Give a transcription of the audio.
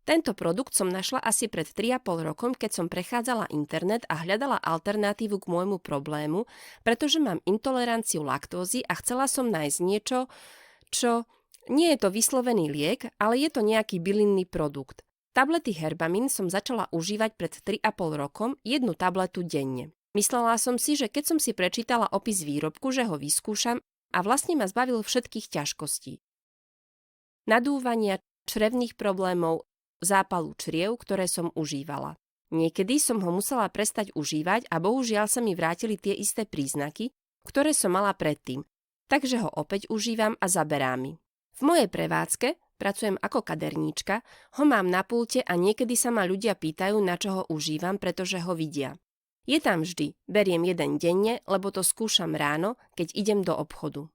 Tento produkt som našla asi pred 3,5 rokom, keď som prechádzala internet a hľadala alternatívu k môjmu problému, pretože mám intoleranciu laktózy a chcela som nájsť niečo, čo nie je to vyslovený liek, ale je to nejaký bylinný produkt. Tablety Herbamin som začala užívať pred 3,5 rokom, jednu tabletu denne. Myslela som si, že keď som si prečítala opis výrobku, že ho vyskúšam a vlastne ma zbavil všetkých ťažkostí. Nadúvania, črevných problémov, zápalu čriev, ktoré som užívala. Niekedy som ho musela prestať užívať a bohužiaľ sa mi vrátili tie isté príznaky, ktoré som mala predtým, takže ho opäť užívam a zaberá mi. V mojej prevádzke, pracujem ako kaderníčka, ho mám na pulte a niekedy sa ma ľudia pýtajú, na čo ho užívam, pretože ho vidia. Je tam vždy, beriem jeden denne, lebo to skúšam ráno, keď idem do obchodu.